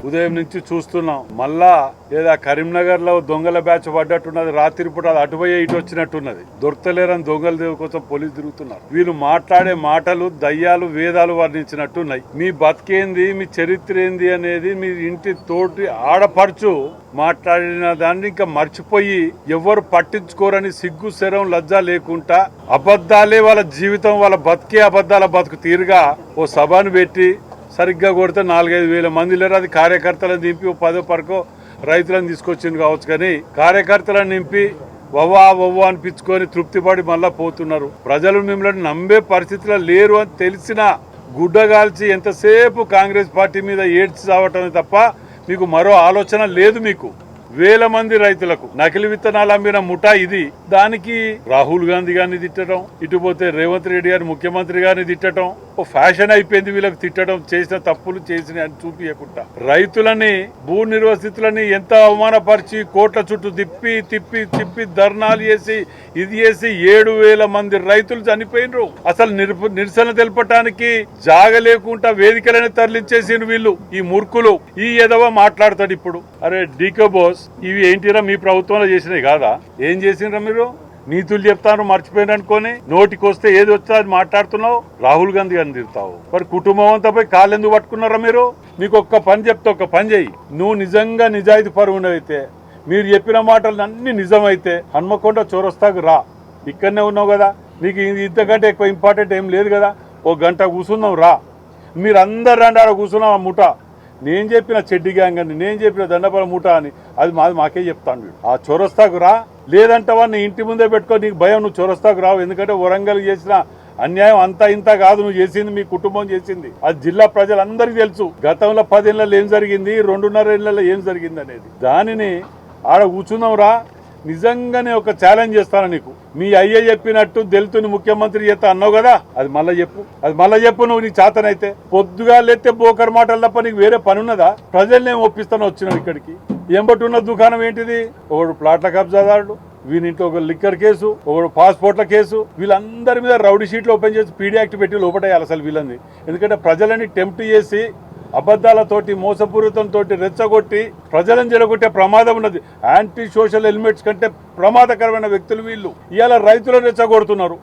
ఉదయం నుంచి చూస్తున్నాం. మళ్ళా లేదా కరీంనగర్ లో దొంగల బ్యాచ్ పడ్డట్టున్నది. రాత్రి పూట అది అటుపోయే ఇటు వచ్చినట్టున్నది. దొరకలేరని దొంగల దేవు కోసం పోలీసు తిరుగుతున్నారు. వీళ్ళు మాట్లాడే మాటలు దయ్యాలు వేదాలు వర్ణించినట్టున్నాయి. మీ బతికేంది, మీ చరిత్ర ఏంది అనేది మీ ఇంటి తోటి ఆడపడుచు మాట్లాడిన దాన్ని ఇంకా మర్చిపోయి ఎవరు పట్టించుకోరని సిగ్గు శరం లజ్జ లేకుండా అబద్ధాలే వాళ్ళ జీవితం, వాళ్ళ బతికే అబద్ధాల బతుకు తీరుగా ఓ సభను పెట్టి సరిగ్గా కొడితే 4-5 వేల మంది లేరు. అది కార్యకర్తలను దింపి 10 పరకో రైతులను తీసుకొచ్చింది కావచ్చు. కానీ కార్యకర్తలను నింపి వవ్వా అనిపించుకొని తృప్తిపడి మళ్ళా పోతున్నారు. ప్రజలు మిమ్మల్ని నమ్మే పరిస్థితిలో లేరు అని తెలిసిన గుడ్డగాల్చి ఎంతసేపు కాంగ్రెస్ పార్టీ మీద ఏడ్చి చావటమే తప్ప మీకు మరో ఆలోచన లేదు. మీకు వేల మంది రైతులకు నకిలీ విత్తనాలు అమ్మిన ముఠా ఇది. దానికి రాహుల్ గాంధీ గారిని తిట్టడం, ఇటు పోతే రేవంత్ రెడ్డి గారి ముఖ్యమంత్రి గారిని తిట్టడం ఓ ఫ్యాషన్ అయిపోయింది. వీళ్ళకి తిట్టడం, చేసిన తప్పులు చేసిన అని చూపించకుండా రైతులని, భూ నిర్వసితులని ఎంత అవమానపరిచి కోట్ల చుట్టూ తిప్పి ధర్నాలు చేసి ఇది చేసి 7,000 మంది రైతులు చనిపోయినరు. అసలు నిరసన తెలపటానికి జాగ లేకుండా వేదికలని తరలించేసిన వీళ్ళు ఈ మూర్ఖులు. ఈ ఎదవ మాట్లాడతాడు ఇప్పుడు. అరే డీకే బోస్, ఇవి ఏంటిరా మీ ప్రభుత్వంలో చేసినాయి కాదా? ఏం చేసినరా మీరు? నీతులు చెప్తాను మర్చిపోయిన అనుకోని నోటికొస్తే ఏది వచ్చా అది మాట్లాడుతున్నావు. రాహుల్ గాంధీ గారిని తిడతావు. మరి కుటుంబం అంతా పోయి కాళ్ళెందుకు పట్టుకున్నారా మీరు? మీకు ఒక్క పని చెప్తే ఒక్క పని చెయ్యి. నువ్వు నిజంగా నిజాయితీ పరువునైతే, మీరు చెప్పిన మాటలు అన్ని నిజమైతే హన్మకొండ చౌరస్తాకు రా. ఇక్కడనే ఉన్నావు కదా, నీకు ఇంతకంటే ఎక్కువ ఇంపార్టెంట్ ఏం లేదు కదా. ఓ గంట కూర్చున్నావు రా. మీరు అందరు రండి, ఆడ కూర్చున్నాం. ఆ ముఠ నేను చెప్పిన చెడ్డి గ్యాంగ్ అని, నేను చెప్పిన దండపల ముఠ అని అది మాకే చెప్తాను. ఆ చౌరస్తాకు రా. లేదంటావా నీ ఇంటి ముందే పెట్టుకో. నీకు భయం, నువ్వు చౌరస్తాకు రావు. ఎందుకంటే వరంగల్ చేసిన అన్యాయం అంతా ఇంత కాదు. నువ్వు చేసింది మీ కుటుంబం చేసింది. అది జిల్లా ప్రజలందరికీ తెలుసు. గతంలో 10 ఏళ్లలో ఏం జరిగింది, 2.5 ఏళ్లలో ఏం జరిగింది అనేది. దానిని ఆడ కూర్చున్నావు రా. నిజంగానే ఒక ఛాలెంజ్ చేస్తాను నీకు. మీ అయ్య చెప్పినట్టు దళితుని ముఖ్యమంత్రి చేస్తా అన్నావు కదా, అది మళ్ళీ చెప్పు. నువ్వు నీకు చేతనైతే పొద్దుగా లేతే బోకర్ మాటలు తప్ప నీకు వేరే పని ఉన్నదా? ప్రజల్ని ఏం ఒప్పిస్తాను వచ్చినావు ఇక్కడికి. ఎంబట్టున్న దుకాణం ఏంటిది? ఒకడు ప్లాట్ల కబ్జాదారుడు, వీనింట్లో ఒక లిక్కర్ కేసు, ఒకడు పాస్పోర్ట్ల కేసు. వీళ్ళందరి మీద రౌడీ షీట్లు ఓపెన్ చేసి పీడీ యాక్ట్ పెట్టి లోపటేయాలి అసలు వీళ్ళని. ఎందుకంటే ప్రజలని టెంప్ట్ చేసి అబద్ధాలతోటి మోసపూరితంతో రెచ్చగొట్టి ప్రజలను జరగొట్టే ప్రమాదం ఉన్నది. యాంటీ సోషల్ ఎలిమెంట్స్ కంటే ప్రమాదకరమైన వ్యక్తులు వీళ్ళు. ఇవాళ రైతులను రెచ్చగొడుతున్నారు.